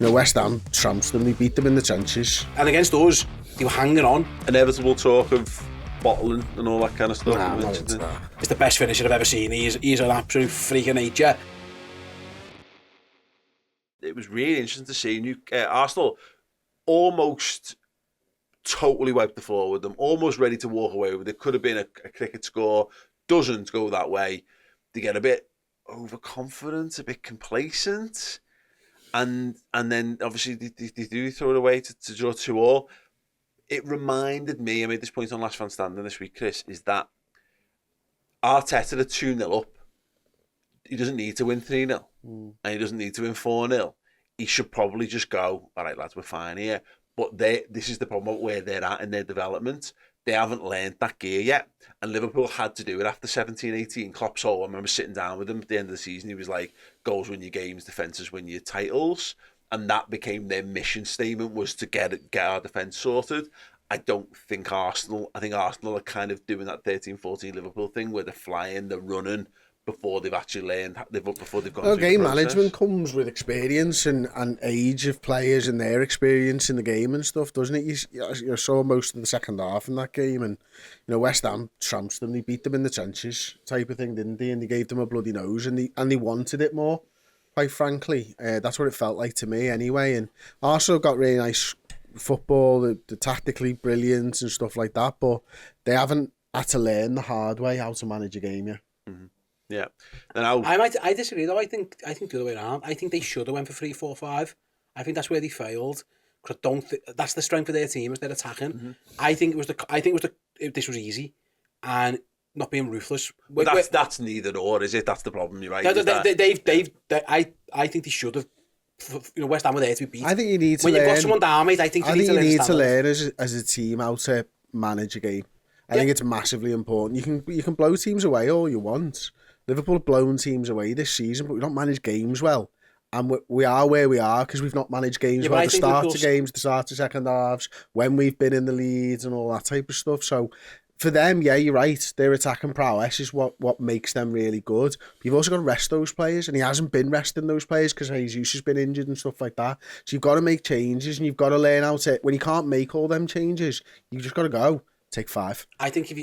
West Ham trounced them, they beat them in the trenches. And against us, they were hanging on. Inevitable talk of bottling and all that kind of stuff. Nah, I'm not into that. It's the best finisher I've ever seen. He's an absolute freak of nature. It was really interesting to see Arsenal almost totally wiped the floor with them, almost ready to walk away with it. Could have been a cricket score, doesn't go that way. They get a bit overconfident, a bit complacent, and then obviously they do throw it away to draw 2-2. It reminded me, I made this point on Last Man Standing this week, Chris, is that Arteta at 2-0 up, he doesn't need to win 3-0 and he doesn't need to win 4-0. He should probably just go, all right, lads, we're fine here. But this is the problem where they're at in their development. They haven't learned that gear yet. And Liverpool had to do it after 17-18. Klopp's I remember sitting down with him at the end of the season. He was like, goals win your games, defences win your titles. And that became their mission statement, was to get our defence sorted. I think Arsenal are kind of doing that 13-14 Liverpool thing where they're flying, they're running before they've actually learned, before they've gone through the game process. Management comes with experience and age of players and their experience in the game and stuff, doesn't it? You saw most of the second half in that game, and West Ham trounced them. They beat them in the trenches, type of thing, didn't they? And they gave them a bloody nose, and they wanted it more. Quite frankly, that's what it felt like to me, anyway. And Arsenal got really nice football, the tactically brilliant and stuff like that, but they haven't had to learn the hard way how to manage a game yet. Mm-hmm. Yeah, and I disagree though. I think the other way around. I think they should have went for 3-4-5. I think that's where they failed. Because I don't that's the strength of their team, is they're attacking. Mm-hmm. I think this was easy, and not being ruthless. But that's neither or, is it? That's the problem. You're right. I think they should have. West Ham were there to be beat. I think you need to when learn. You've got someone down, mate. I think you need to learn as a team how to manage a game. I think it's massively important. You can blow teams away all you want. Liverpool have blown teams away this season, but we don't manage games well. And we are where we are because we've not managed games well. The start of games, the start of second halves, when we've been in the leads and all that type of stuff. So for them, yeah, you're right. Their attacking prowess is what makes them really good. But you've also got to rest those players, and he hasn't been resting those players because Jesus has been injured and stuff like that. So you've got to make changes, and you've got to learn how to. When you can't make all them changes, you've just got to go. Take 5. I think if you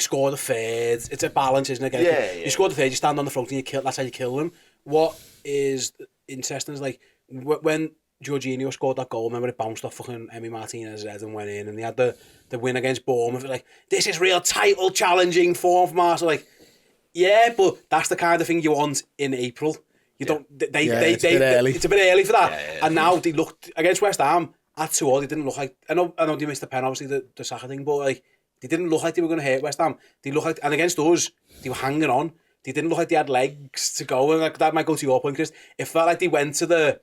score the third, it's a balance, isn't it? Yeah. You score the third, you stand on the front and you kill. That's how you kill them. What is interesting is like when Jorginho scored that goal. Remember, it bounced off fucking Emi Martinez's head and went in, and they had the win against Bournemouth. Like, this is real title challenging form from Arsenal. Like, yeah, but that's the kind of thing you want in April. It's a bit early for that. Yeah. And now they looked against West Ham. At 2-2, they didn't look like. I know they missed the pen, obviously the Saka thing, but like they didn't look like they were going to hurt West Ham. They looked like, and against us, they were hanging on. They didn't look like they had legs to go, and like that might go to your point, Chris. It felt like they went to the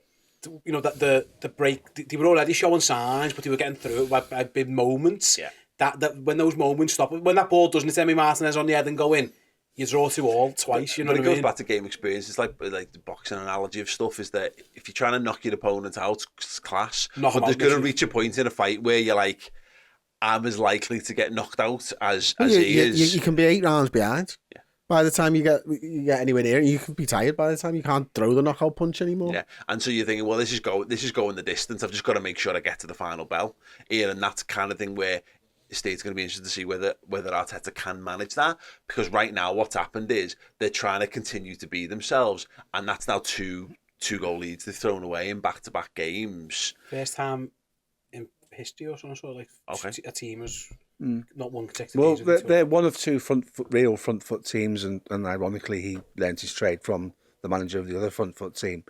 break. They were already showing signs, but they were getting through it by big moments. Yeah. That when those moments stop, when that ball doesn't hit Emi Martinez on the head and go in, you draw 2-2 twice. You know what I mean? But it goes back to game experience. It's like the boxing analogy of stuff is that if you're trying to knock your opponent out, it's class. But there's going to reach a point in a fight where you're like, I'm as likely to get knocked out as he is. You can be 8 rounds behind. Yeah. By the time you get anywhere near, you can be tired by the time you can't throw the knockout punch anymore. Yeah, and so you're thinking, well, this is going the distance. I've just got to make sure I get to the final bell here, and that's the kind of thing where the state's going to be interested to see whether Arteta can manage that, because right now what's happened is they're trying to continue to be themselves, and that's now two goal leads they've thrown away in back-to-back games. First time in history or something, sort of like a team has not won consecutive. Well, they're one of two real front foot teams, and ironically, he learnt his trade from the manager of the other front foot team.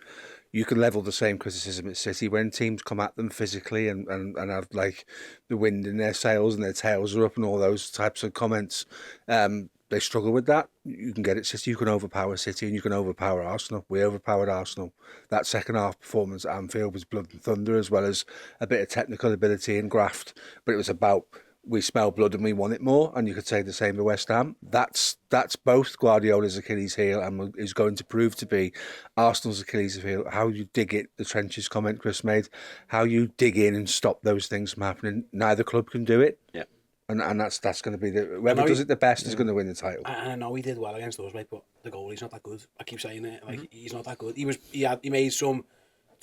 You can level the same criticism at City when teams come at them physically and have like the wind in their sails and their tails are up and all those types of comments. They struggle with that. You can get it City, you can overpower City and you can overpower Arsenal. We overpowered Arsenal. That second half performance at Anfield was blood and thunder, as well as a bit of technical ability and graft. But it was about, we smell blood and we want it more, and you could say the same to West Ham. That's both Guardiola's Achilles heel and is going to prove to be Arsenal's Achilles heel. How you dig it, the trenches comment Chris made, how you dig in and stop those things from happening. Neither club can do it. Yeah. And that's going to be whoever does it the best is going to win the title. I know he did well against those, mate, but the goalie's not that good. I keep saying it, like he's not that good. He made some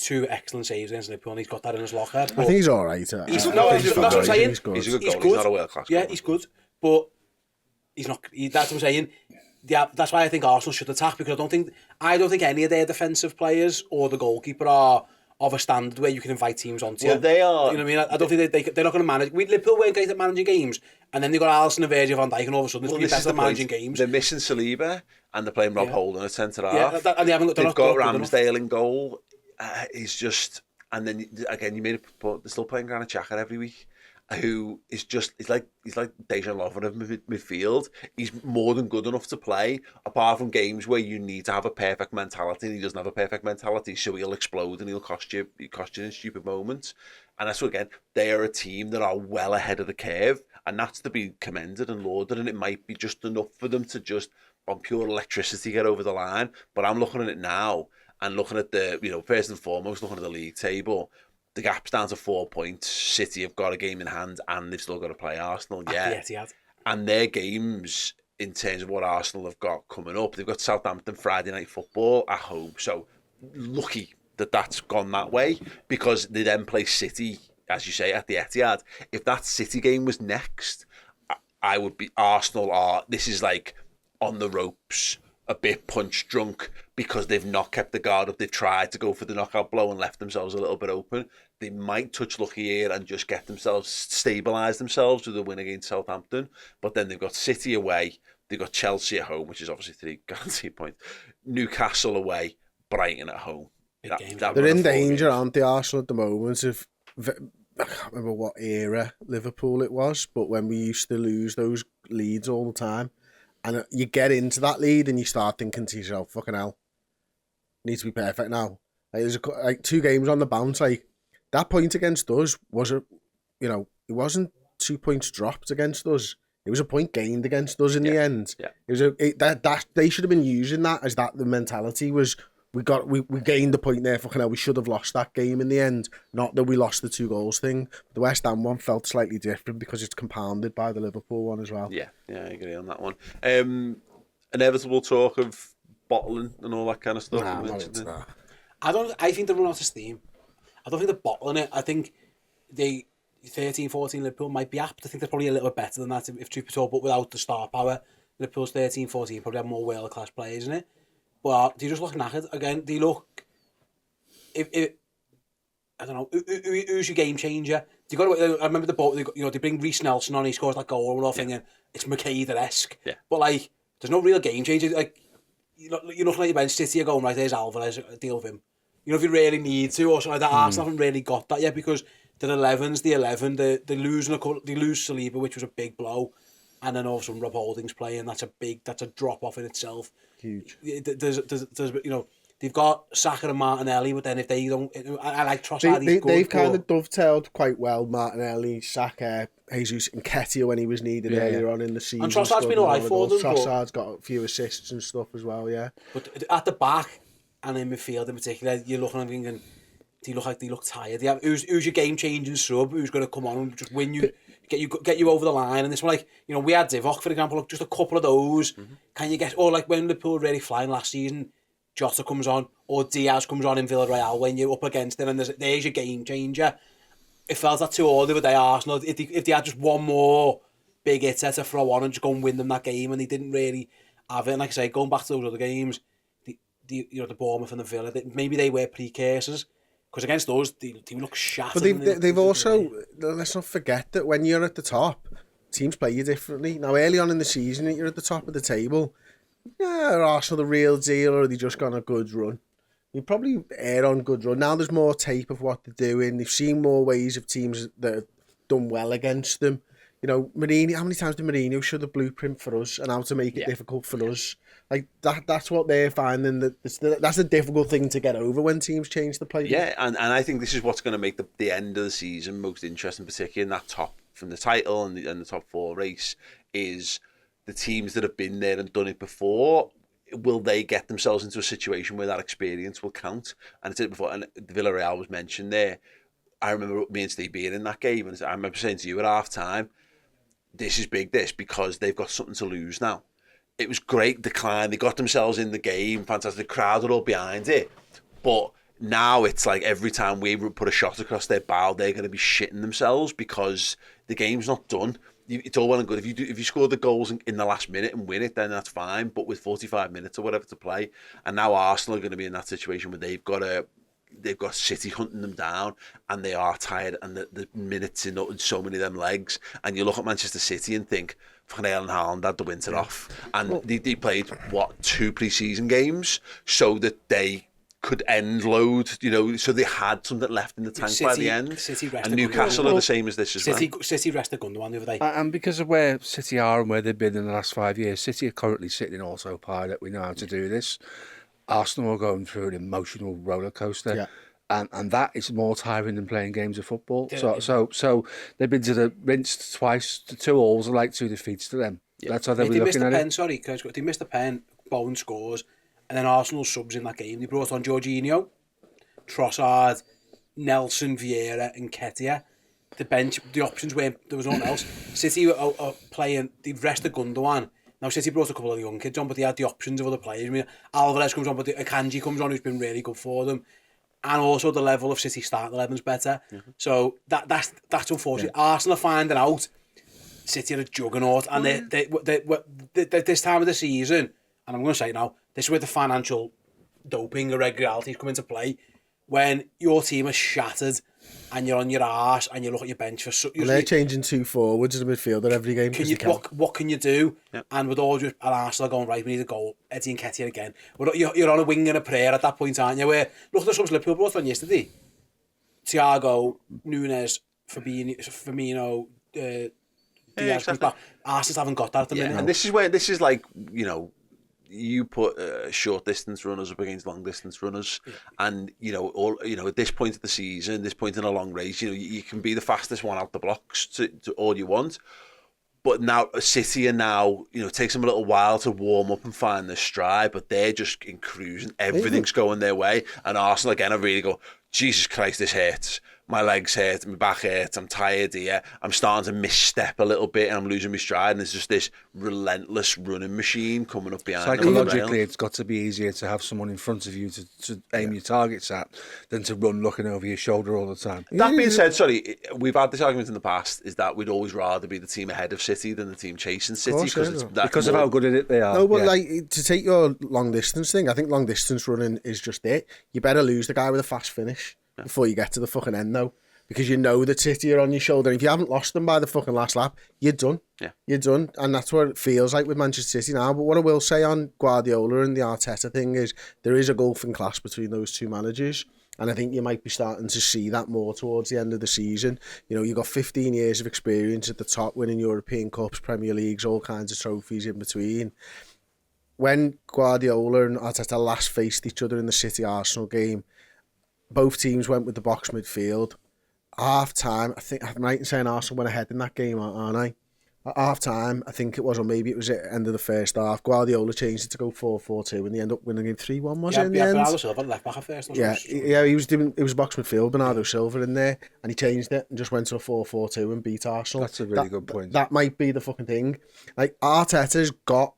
2 excellent saves against Liverpool, and he's got that in his locker. I think he's all right. That's what I'm saying. He's good. He's a good goalie. He's not a world-class goalie. Yeah, he's good, but he's not. That's what I'm saying. Yeah, that's why I think Arsenal should attack, because I don't think any of their defensive players or the goalkeeper are of a standard where you can invite teams onto. Well, they are. You know what I mean? I don't think they're not going to manage. Liverpool weren't great at managing games, and then they got Alisson and Virgil van Dijk, and all of a sudden they're better at managing games. They're missing Saliba, and they're playing Rob Holding at centre half. And they've got Ramsdale in goal. He's just, and then again, you made it. But they're still playing Granit Xhaka every week, who is just he's like Dejan Lovren of midfield. He's more than good enough to play, apart from games where you need to have a perfect mentality, and he doesn't have a perfect mentality, so he'll explode and he'll cost you in stupid moments. And that's what, again, they are a team that are well ahead of the curve, and that's to be commended and lauded, and it might be just enough for them to just, on pure electricity, get over the line. But I'm looking at it now, and looking at the, first and foremost, looking at the league table, the gap's down to 4 points. City have got a game in hand, and they've still got to play Arsenal. And their games, in terms of what Arsenal have got coming up, they've got Southampton Friday night football at home. So lucky that that's gone that way, because they then play City, as you say, at the Etihad. If that City game was next, I would be Arsenal. This is like on the ropes, a bit punch drunk, because they've not kept the guard up. They've tried to go for the knockout blow and left themselves a little bit open. They might touch lucky here and just get themselves, stabilise themselves with a win against Southampton. But then they've got City away, they've got Chelsea at home, which is obviously 3 guaranteed points, Newcastle away, Brighton at home. They're in danger, aren't they, Arsenal, at the moment? I can't remember what era Liverpool it was, but when we used to lose those leads all the time, and you get into that lead and you start thinking to yourself, fucking hell, needs to be perfect now. Like, there's 2 games on the bounce. Like, that point against us it wasn't 2 points dropped against us. It was a point gained against us in the end. Yeah. It was they should have been using that as the mentality was. We gained the point there. Fucking hell, we should have lost that game in the end. Not that we lost the 2 goals thing. The West Ham one felt slightly different because it's compounded by the Liverpool one as well. Yeah, I agree on that one. Inevitable talk of bottling and all that kind of stuff. Nah, I'm not into that. I think they're running out of steam. I don't think they're bottling it. I think they 13-14 Liverpool might be apt. I think they're probably a little bit better than that if truth be told, but without the star power. Liverpool's 13-14 probably have more world class players in it. But do you just look knackered again? Do you look? I don't know. Who's your game changer? Do you got? I remember the boat. They bring Reece Nelson on. He scores that goal. And we're all thinking it's McAder-esque. Yeah. But like, there's no real game changer. Like, you're looking at your bench. City are going right. There's Alvarez. Deal with him. If you really need to, or something like that. Arsenal haven't really got that yet, because they're 11's the 11. They lose Saliba, which was a big blow, and then all of a sudden Rob Holding's playing. That's a drop off in itself. Huge. There's they've got Saka and Martinelli, but then if they don't, I like Trossard. They've kind of dovetailed quite well. Martinelli, Saka, Jesus, and Nketiah when he was needed earlier on in the season. And Trossard's been alright for them. Trossard's got a few assists and stuff as well. Yeah. But at the back and in midfield in particular, you're looking and thinking, they look tired. Who's your game changing sub? Who's going to come on and just win you? Get you over the line, and this one, like, we had Divock, for example, just a couple of those. Mm-hmm. Can you get, or like when Liverpool were really flying last season, Jota comes on, or Diaz comes on in Villarreal when you're up against it, and there's your game changer. It felt that too all the other day, Arsenal, if they had just one more big hitter to throw on and just go and win them that game, and they didn't really have it. And like I say, going back to those other games, the Bournemouth and the Villa, maybe they were precursors. Because against us, they look shattered. But they've also, let's not forget that when you're at the top, teams play you differently. Now, early on in the season, you're at the top of the table. Yeah, are Arsenal the real deal, or are they just gone a good run? You probably err on good run. Now there's more tape of what they're doing. They've seen more ways of teams that have done well against them. Mourinho, how many times did Mourinho show the blueprint for us and how to make it difficult for us? Like, that's what they're finding. That's a difficult thing to get over when teams change the play. Yeah, and I think this is what's going to make the end of the season most interesting, particularly in that top, from the title and the top 4 race, is the teams that have been there and done it before. Will they get themselves into a situation where that experience will count? And I said it before, and Villarreal was mentioned there. I remember me and Steve being in that game, and I remember saying to you at half time, this is big, because they've got something to lose now. It was great decline. They got themselves in the game. Fantastic. The crowd are all behind it. But now it's like every time we put a shot across their bow, they're going to be shitting themselves because the game's not done. It's all well and good. If you score the goals in the last minute and win it, then that's fine. But with 45 minutes or whatever to play, and now Arsenal are going to be in that situation where they've got City hunting them down, and they are tired, and the minutes in so many of them legs. And you look at Manchester City and think, fucking Erling Haaland had the winter off, and they played 2 pre-season games so that they could end load, so they had something left in the tank by the end. And Newcastle are the same as this as well. City rested Gundogan the other day. And because of where City are and where they've been in the last 5 years, City are currently sitting in autopilot. We know how to do this. Arsenal are going through an emotional roller coaster. Yeah. And that is more tiring than playing games of football. Yeah. So they've been to the rinsed twice. The 2-2s are like 2 defeats to them. Yeah. That's how they'll be looking at it. Sorry, because they missed a pen, Bowen scores, and then Arsenal subs in that game. They brought on Jorginho, Trossard, Nelson, Vieira and Nketiah. The bench, the options weren't, there was no one else. City are playing, they've rested Gundogan. Now City brought a couple of the young kids on, but they had the options of other players. I mean, Alvarez comes on, but Akanji comes on, who's been really good for them. And also the level of City starting 11's better. Mm-hmm. So that's unfortunate. Yeah. Arsenal are finding out City are a juggernaut, and they this time of the season, and I'm going to say it now, this is where the financial doping irregularities come into play. When your team is shattered and you're on your arse and you look at your bench for... And they're changing 2 forwards in the midfielder every game. What can you do? Yep. And with all just an Arsenal going, right, we need a goal. Eddie Nketiah again. You're on a wing and a prayer at that point, aren't you? Where, look at the subs Liverpool brought on yesterday. Thiago, Nunes, Firmino, Diaz. Exactly. Arsenal's haven't got that at the minute. And this is like, you put short distance runners up against long distance runners, and at this point of the season, this point in a long race, you can be the fastest one out the blocks to all you want. But now City are now, it takes them a little while to warm up and find their stride, but they're just in cruising. Everything's going their way, and Arsenal again, I really go, Jesus Christ, this hurts. My legs hurt, my back hurts, I'm tired here. I'm starting to misstep a little bit and I'm losing my stride, and there's just this relentless running machine coming up behind them. Psychologically, it's got to be easier to have someone in front of you to aim your targets at than to run looking over your shoulder all the time. That being said, we've had this argument in the past, is that we'd always rather be the team ahead of City than the team chasing City because of how good at it they are. No, but to take your long distance thing, I think long distance running is just it. You better lose the guy with a fast finish before you get to the fucking end, though. Because you know the City are on your shoulder. If you haven't lost them by the fucking last lap, you're done. Yeah. You're done. And that's what it feels like with Manchester City now. But what I will say on Guardiola and the Arteta thing is there is a gulfing class between those two managers. And I think you might be starting to see that more towards the end of the season. You've got 15 years of experience at the top, winning European Cups, Premier Leagues, all kinds of trophies in between. When Guardiola and Arteta last faced each other in the City-Arsenal game, both teams went with the box midfield. Half time, I think I'm right in saying Arsenal went ahead in that game, aren't I? At half time, I think it was, or maybe it was at the end of the first half. Guardiola changed it to go 4-4-2, and they end up winning it 3-1. Was it in the end? Bernardo Silva left back at first. He was doing. It was box midfield. Bernardo Silva in there, and he changed it and just went to a 4-4-2 and beat Arsenal. That's a really good point. That might be the fucking thing. Like Arteta's got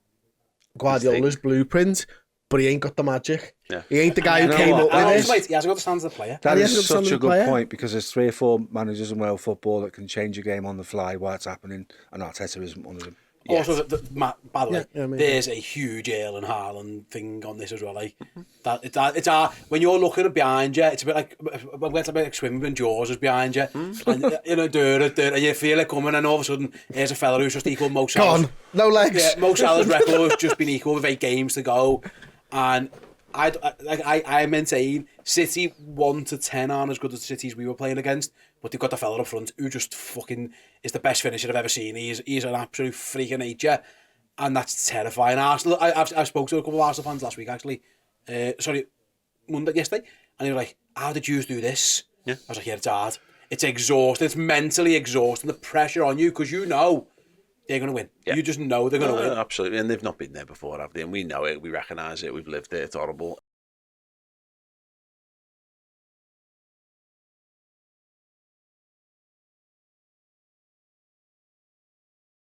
Guardiola's blueprint, but he ain't got the magic. Yeah. He ain't the guy who came up with it. He hasn't got the stands of the player. That is such a good point, because there's 3 or 4 managers in world football that can change a game on the fly while it's happening, and Arteta isn't one of them. Also, Matt, by the way, there's a huge Erling Haaland thing on this as well. Like it's when you're looking behind you, it's a bit like swimming when Jaws is behind you, and and you feel it coming, and all of a sudden here's a fella who's just equal Mo Salah's. Gone, no legs. Yeah, Mo Salah's record has just been equal with 8 games to go, and I maintain City 1 to 10 aren't as good as the Cities we were playing against, but they've got the fella up front who just fucking is the best finisher I've ever seen. He's an absolute freak of nature, and that's terrifying. Arsenal, I spoke to a couple of Arsenal fans last week actually, yesterday, and they were like, "How did you do this?" Yeah. I was like, "Yeah, it's hard. It's exhausting. It's mentally exhausting. The pressure on you because you know they're going to win. Yeah. You just know they're going to win. Absolutely, and they've not been there before, have they? And we know it. We recognise it. We've lived it. It's horrible."